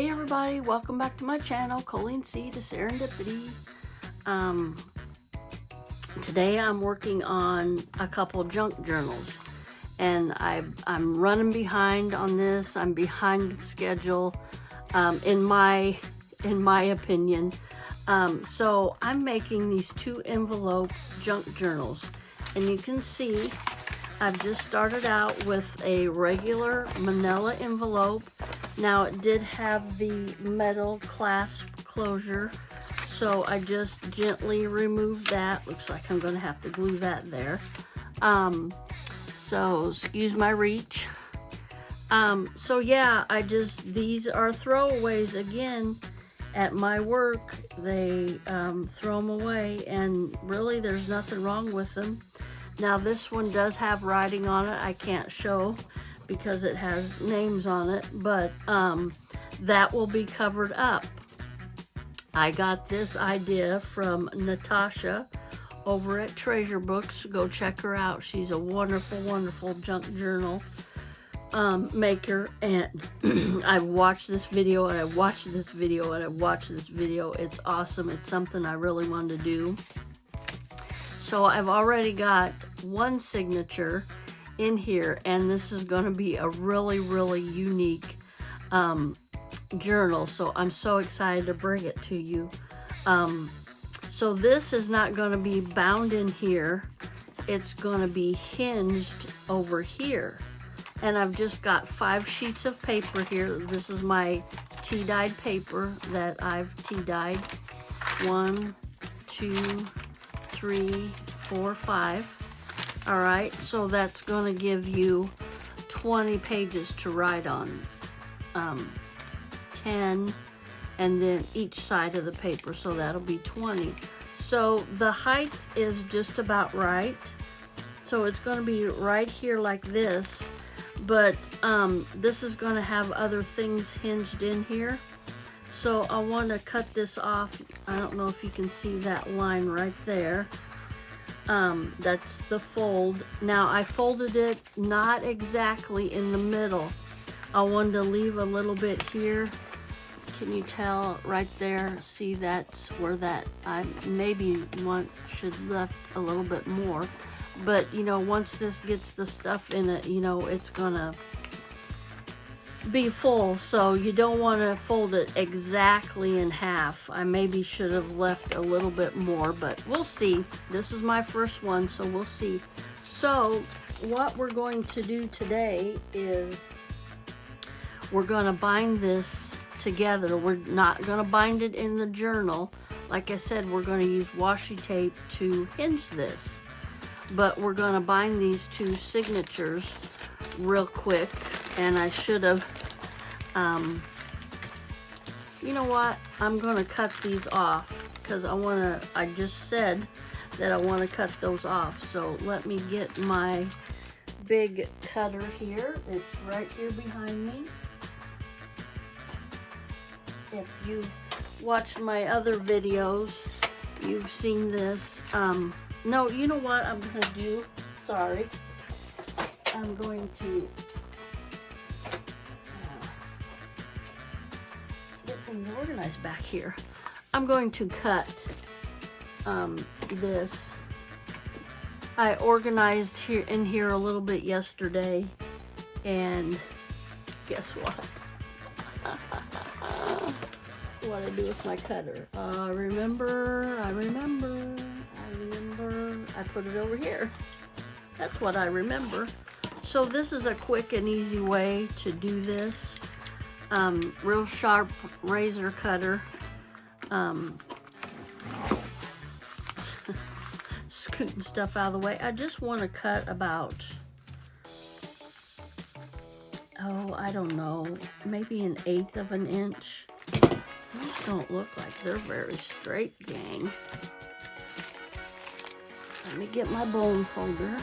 Hey everybody, welcome back to my channel, Colleen C to Serendipity. Today I'm working on a couple junk journals, and I'm running behind on this. I'm behind schedule, in my opinion. So I'm making these 2 envelope junk journals, and you can see I've just started out with a regular manila envelope. Now it did have the metal clasp closure, so I just gently removed that. Looks like I'm going to have to glue that there. So excuse my reach. So yeah, these are throwaways again. At my work, they throw them away, and really there's nothing wrong with them. Now this one does have writing on it. I can't show because it has names on it, but that will be covered up. I got this idea from Natasha over at Treasure Books. Go check her out. She's a wonderful, wonderful junk journal maker, and I've watched this video, and I've watched this video, and I've watched this video. It's awesome. It's something I really wanted to do. So I've already got one signature in here, and this is going to be a really, really unique journal. So I'm so excited to bring it to you. So this is not going to be bound in here. It's going to be hinged over here. And I've just got 5 sheets of paper here. This is my tea dyed paper that I've tea dyed. 1, 2, 3, 4, 5. All right, so that's going to give you 20 pages to write on. 10, and then each side of the paper, so that'll be 20. So the height is just about right. So it's going to be right here like this, but this is going to have other things hinged in here. So I want to cut this off. I don't know if you can see that line right there. That's the fold. Now I folded it not exactly in the middle. I wanted to leave a little bit here. Can you tell right there? See, that's where that I maybe should left a little bit more. But you know, once this gets the stuff in it, you know, it's gonna be full, so you don't want to fold it exactly in half. I maybe should have left a little bit more, but we'll see. This is my first one, so we'll see. So what we're going to do today is we're going to bind this together. We're not going to bind it in the journal. Like I said, we're going to use washi tape to hinge this, but we're going to bind these 2 signatures real quick. And I should have, you know what, I'm going to cut these off because I just said that I want to cut those off. So let me get my big cutter here. It's right here behind me. If you've watched my other videos, you've seen this. No, you know what I'm going to do? Sorry. I'm going to things organized back here. I'm going to cut this. I organized here in here a little bit yesterday, and guess what? What I do with my cutter? I remember. I put it over here. That's what I remember. So this is a quick and easy way to do this. Real sharp razor cutter. Scooting stuff out of the way. I just want to cut about, oh, I don't know, maybe 1/8 of an inch. These don't look like they're very straight, gang. Let me get my bone folder.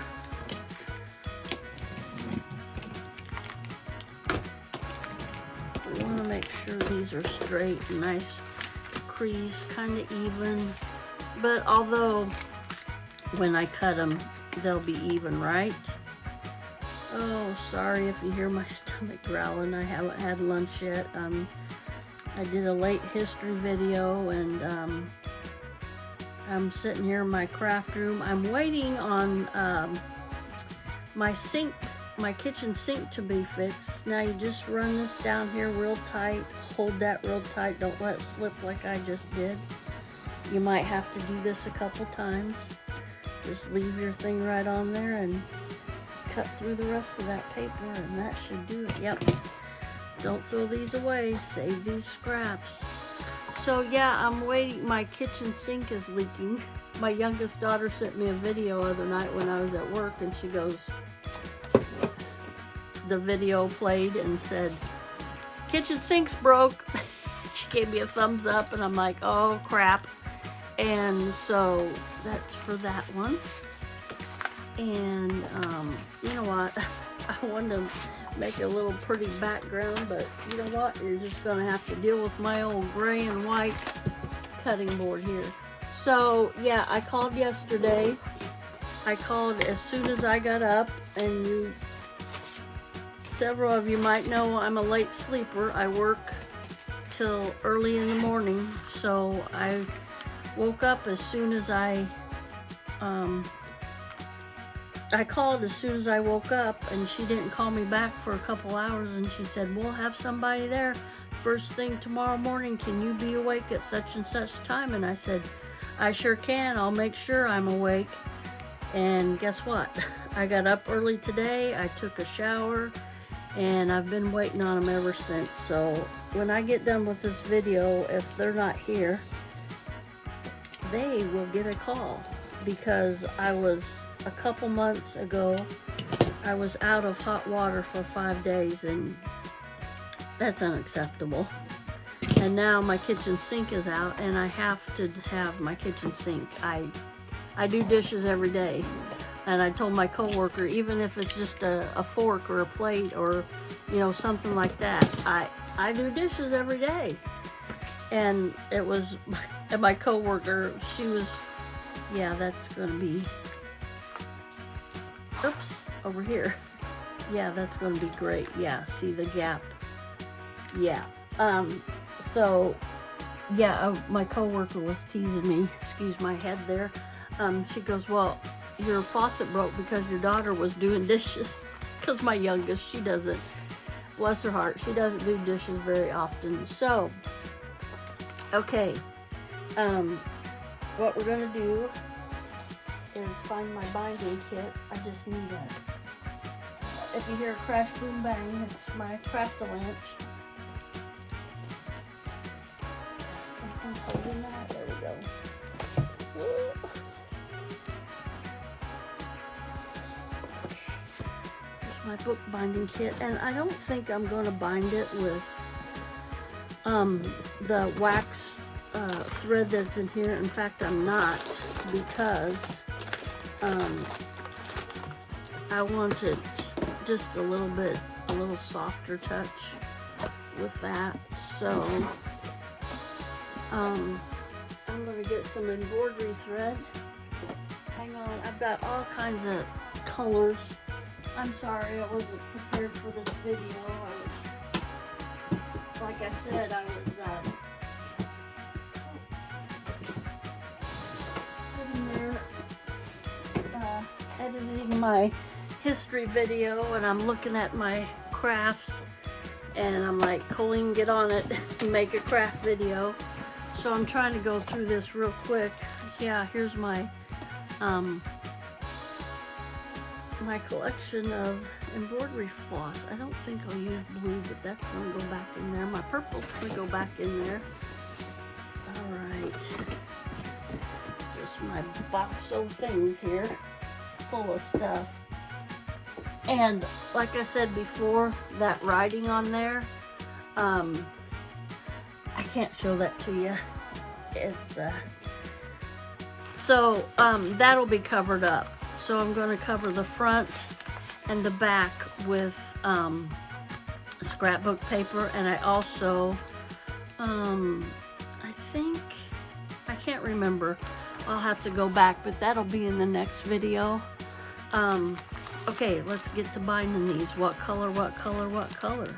I want to make sure these are straight, nice crease, kind of even. But although when I cut them, they'll be even, right? Oh, sorry if you hear my stomach growling. I haven't had lunch yet. I'm I did a late history video, and I'm sitting here in my craft room. I'm waiting on my sink, my kitchen sink to be fixed. Now you just run this down here real tight, hold that real tight, don't let it slip like I just did. You might have to do this a couple times. Just leave your thing right on there and cut through the rest of that paper, and that should do it. Yep. Don't throw these away, save these scraps. So yeah, I'm waiting. My kitchen sink is leaking. My youngest daughter sent me a video the other night when I was at work, and she goes, the video played and said, kitchen sink's broke. She gave me a thumbs up, and I'm like, oh crap. And so that's for that one. And you know what, I wanted to make a little pretty background, but you know what, you're just gonna have to deal with my old gray and white cutting board here. So yeah, I called yesterday. I called as soon as I got up, and several of you might know I'm a late sleeper. I work till early in the morning, so I woke up as soon as I called as soon as I woke up, and she didn't call me back for a couple hours, and she said, we'll have somebody there first thing tomorrow morning. Can you be awake at such and such time? And I said, I sure can. I'll make sure I'm awake. And guess what? I got up early today. I took a shower, and I've been waiting on them ever since. So when I get done with this video, if they're not here, they will get a call, because I was a couple months ago, I was out of hot water for 5 days, and that's unacceptable. And now my kitchen sink is out, and I have to have my kitchen sink. I do dishes every day, and I told my coworker, even if it's just a fork or a plate or, you know, something like that, I do dishes every day. And it was, and my coworker, she was, yeah, that's gonna be, oops, over here. Yeah, that's gonna be great. Yeah, see the gap. Yeah. So yeah, my coworker was teasing me, excuse my head there. She goes, well, your faucet broke because your daughter was doing dishes. Because my youngest, she doesn't, bless her heart, she doesn't do dishes very often. So okay, what we're gonna do is find my binding kit. I just need if you hear a crash, boom, bang, it's my Craft-A-Lanch. Something's holding that, there we go. Ooh. Here's my book binding kit, and I don't think I'm gonna bind it with the wax thread that's in here. In fact, I'm not, because I want it just a little softer touch with that. So I'm gonna get some embroidery thread. Hang on, I've got all kinds of colors. I'm sorry, I wasn't prepared for this video. Like I said, I was sitting there editing my history video, and I'm looking at my crafts, and I'm like, Colleen, get on it and make a craft video. So I'm trying to go through this real quick. Yeah, here's my my collection of embroidery floss. I don't think I'll use blue, but that's gonna go back in there. My purple's gonna go back in there. All right, just my box of things here, full of stuff. And like I said before, that writing on there, I can't show that to you. It's so that'll be covered up. So I'm going to cover the front and the back with scrapbook paper, and I also I think, I can't remember, I'll have to go back, but that'll be in the next video. Okay, let's get to binding these. What color, what color, what color?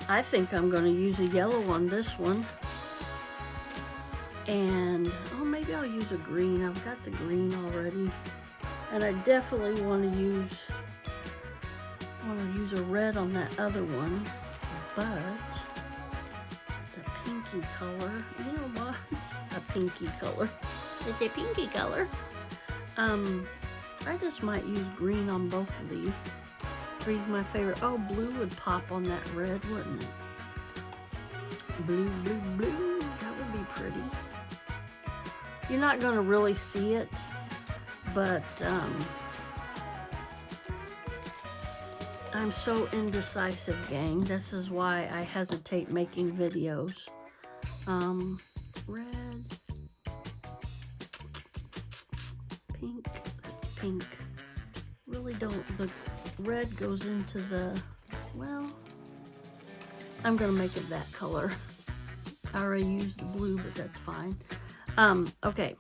I think I'm going to use a yellow on this one. And, oh, maybe I'll use a green. I've got the green already. And I definitely want to use a red on that other one. But it's a pinky color. You know what? A pinky color. It's a pinky color. I just might use green on both of these. Green's my favorite. Oh, blue would pop on that red, wouldn't it? Blue, blue, blue. That would be pretty. You're not going to really see it, but I'm so indecisive, gang. This is why I hesitate making videos. Red, pink, that's pink. Really don't, the red goes into the, well, I'm gonna make it that color. I already used the blue, but that's fine. Okay.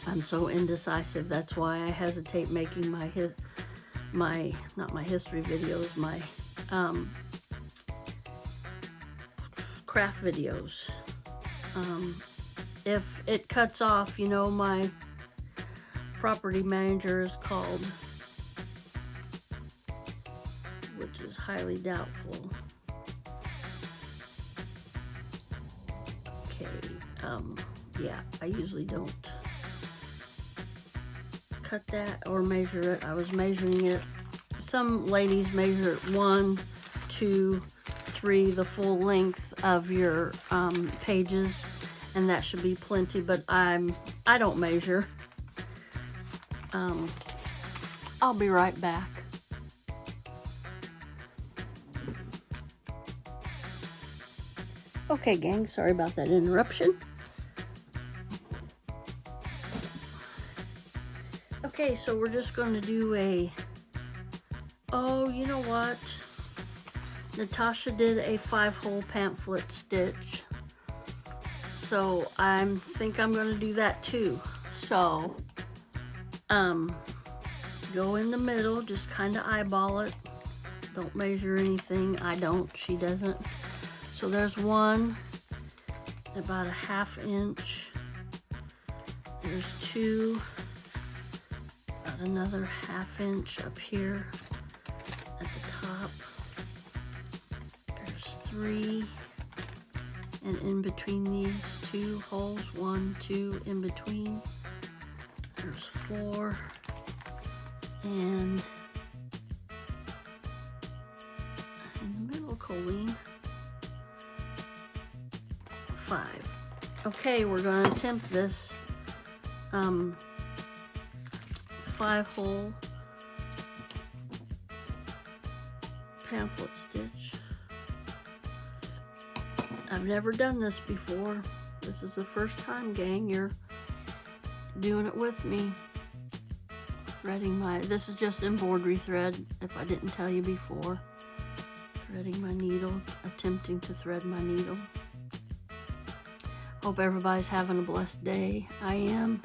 I'm so indecisive. That's why I hesitate making my not my history videos, my craft videos. If it cuts off, you know, my property manager is called, which is highly doubtful. Okay, yeah, I usually don't cut that or measure it. I was measuring it. Some ladies measure it 1, 2, 3, the full length of your pages, and that should be plenty, but I don't measure. I'll be right back. Okay, gang, sorry about that interruption. Okay, so we're just going to do a, oh, you know what? Natasha did a 5-hole pamphlet stitch. So I think I'm going to do that too. So, go in the middle, just kind of eyeball it. Don't measure anything. I don't, she doesn't. So there's one, about a 1/2 inch. There's 2, about another 1/2 inch up here at the top. There's 3, and in between these 2 holes, 1, 2 in between. There's 4, and in the middle, Colleen. 5. Okay, we're going to attempt this 5-hole pamphlet stitch. I've never done this before. This is the first time, gang. You're doing it with me. Threading my, this is just embroidery thread, if I didn't tell you before. Threading my needle, attempting to thread my needle. Hope everybody's having a blessed day. I am.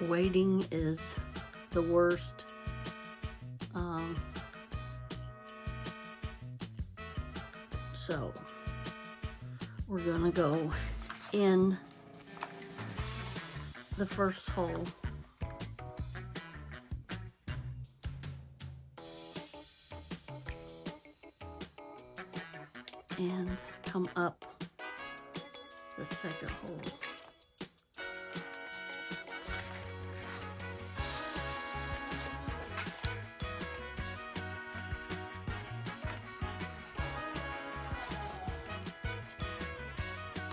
Waiting is the worst. So we're gonna go in the first hole. And come up the second hole.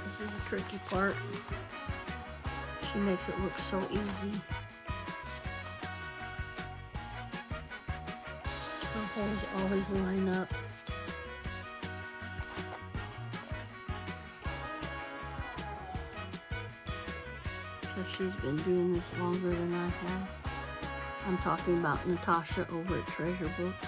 This is the tricky part. She makes it look so easy. Her holes always line up. She's been doing this longer than I have. I'm talking about Natasha over at Treasure Books.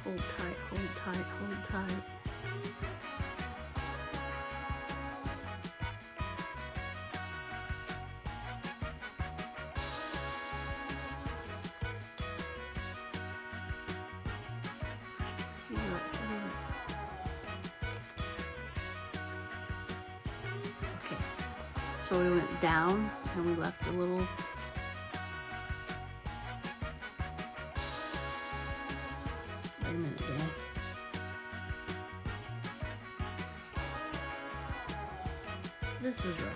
Hold tight, hold tight, hold tight. So we went down and we left a little. Wait a minute, gang. This is right.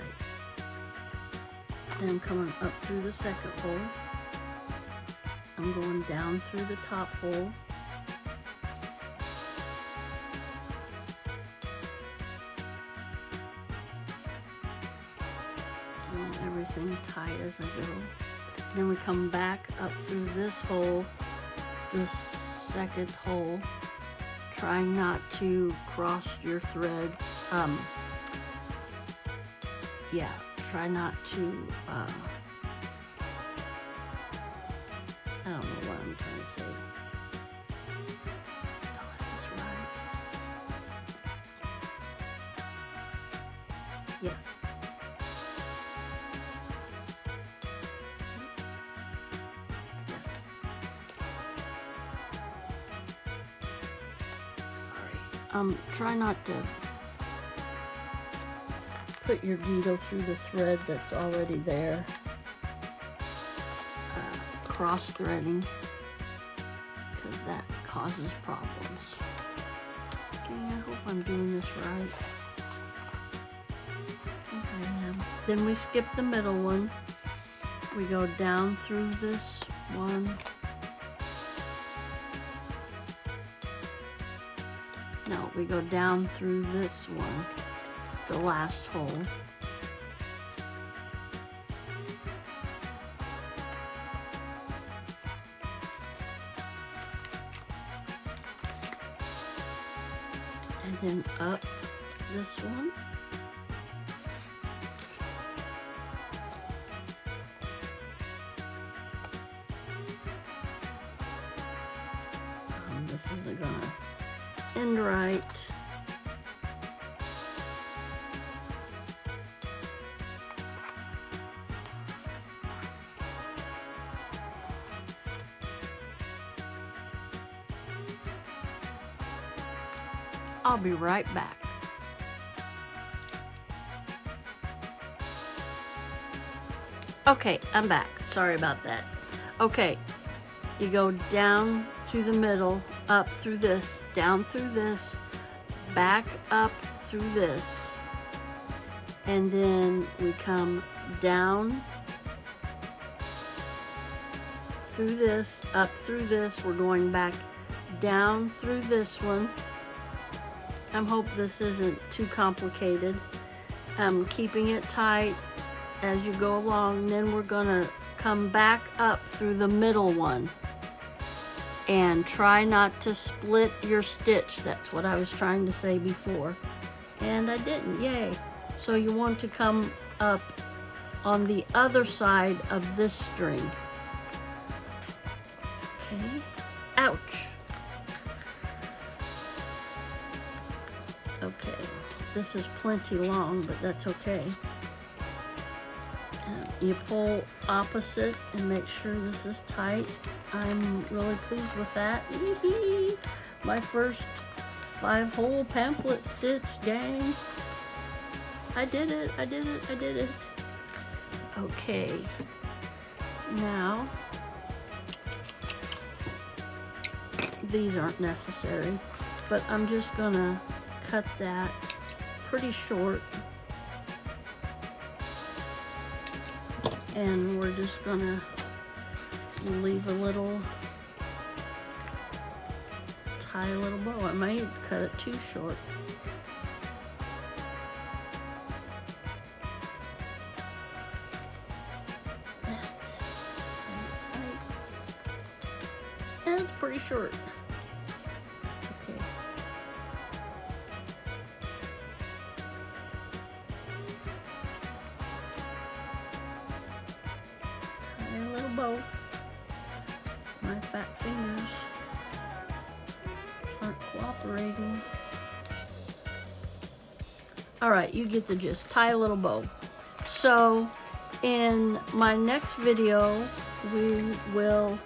And I'm coming up through the second hole. I'm going down through the top hole. Doing everything tight as I go. Then we come back up through this hole, this second hole, trying not to cross your threads. Yeah, try not to, I don't know what I'm trying to say. Oh, is this right? Yes. Sorry. Try not to put your needle through the thread that's already there. Cross threading, because that causes problems. Okay, I hope I'm doing this right. I think I am. Then we skip the middle one. We go down through this one. No, we go down through this one, the last hole. And then up this one. This isn't gonna end right. I'll be right back. Okay, I'm back. Sorry about that. Okay, you go down to the middle, up through this, down through this, back up through this, and then we come down through this, up through this. We're going back down through this one. I hope this isn't too complicated. I'm keeping it tight as you go along. Then we're gonna come back up through the middle one and try not to split your stitch. That's what I was trying to say before, and I didn't. Yay. So you want to come up on the other side of this string. Okay. Ouch. Okay, this is plenty long, but that's okay. You pull opposite and make sure this is tight. I'm really pleased with that. My first 5-hole pamphlet stitch, gang. I did it, I did it, I did it. Okay, now, these aren't necessary, but I'm just gonna cut that pretty short, and we're just gonna leave a little, tie a little bow. I might cut it too short. And it's pretty short. Bow. My fat fingers aren't cooperating. Alright, you get the gist. Tie a little bow. So, in my next video, we will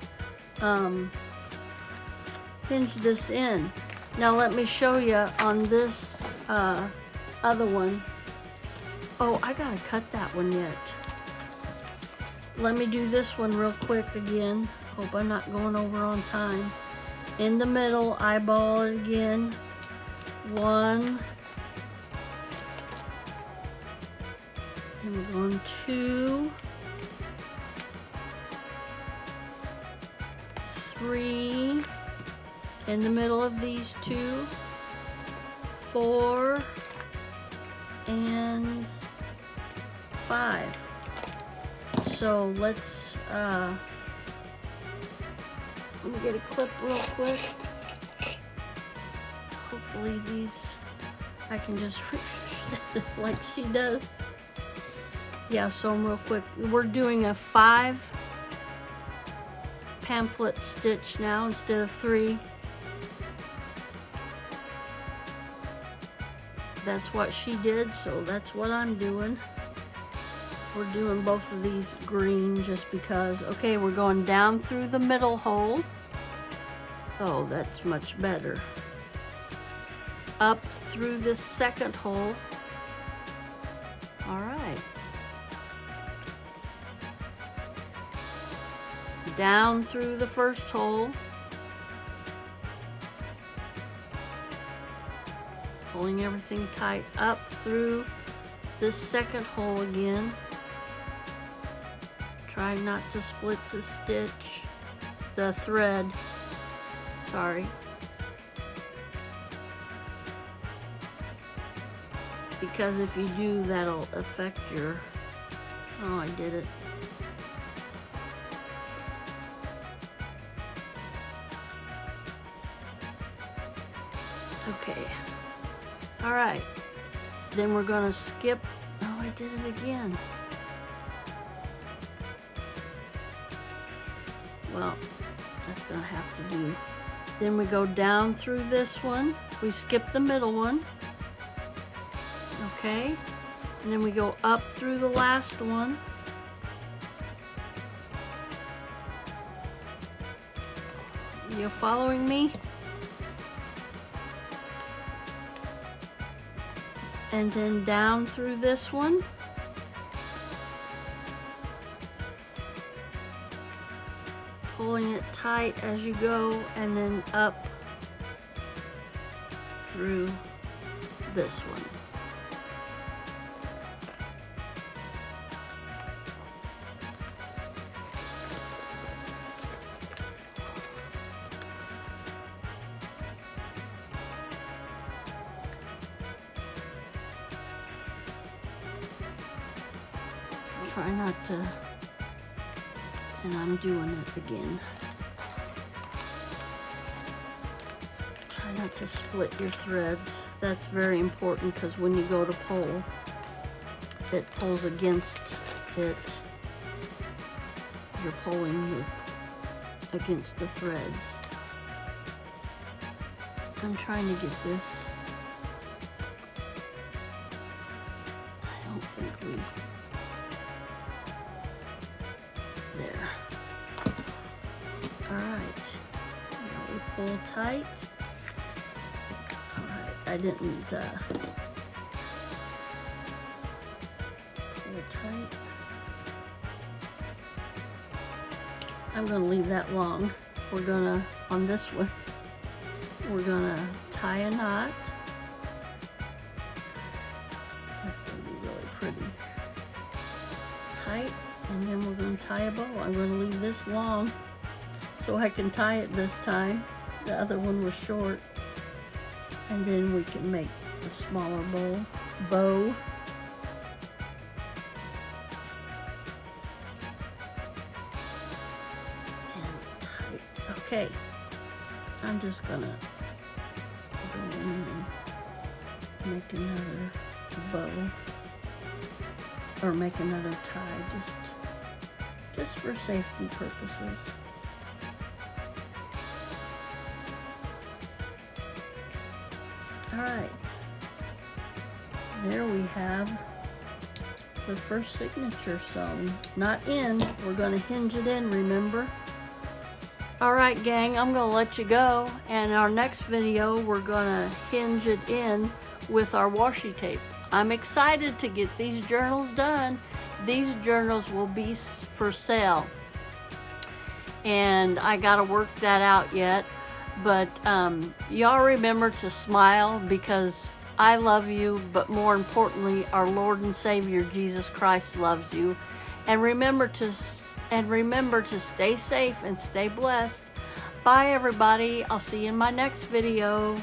hinge this in. Now let me show you on this other one. Oh, I gotta cut that one yet. Let me do this one real quick again. Hope I'm not going over on time. In the middle, eyeball it again. 1. Then we're going 2. 3. In the middle of these 2. 4. And 5. So let's let me get a clip real quick. Hopefully these I can just like she does. Yeah, so real quick. We're doing a 5 pamphlet stitch now instead of 3. That's what she did, so that's what I'm doing. We're doing both of these green just because. Okay, we're going down through the middle hole. Oh, that's much better. Up through this second hole. All right. Down through the first hole. Pulling everything tight up through this second hole again. Try not to split the stitch, the thread, sorry. Because if you do, that'll affect your, oh, I did it. Okay. All right. Then we're gonna skip, oh, I did it again. Well, that's gonna have to do. Then we go down through this one. We skip the middle one. Okay. And then we go up through the last one. You following me? And then down through this one. Pulling it tight as you go, and then up through this one. Try not to, and I'm doing it again. Try not to split your threads. That's very important because when you go to pull, it pulls against it. You're pulling against the threads. I'm trying to get this. I don't think we... There. Alright. Now we pull tight. Alright, I didn't pull tight. I'm gonna leave that long. We're gonna, on this one, we're gonna tie a knot. That's gonna be really pretty. Tight. And then we're going to tie a bow. I'm going to leave this long so I can tie it this time. The other one was short. And then we can make a smaller bow. And tight. Okay. I'm just going to go in and make another bow. Or make another tie, just for safety purposes. All right, there we have the first signature sewn. Not in, we're gonna hinge it in, remember? All right, gang, I'm gonna let you go. And our next video, we're gonna hinge it in with our washi tape. I'm excited to get these journals done. These journals will be for sale, and I gotta work that out yet. But y'all remember to smile, because I love you, but more importantly, our Lord and Savior Jesus Christ loves you. And remember to stay safe and stay blessed. Bye everybody. I'll see you in my next video.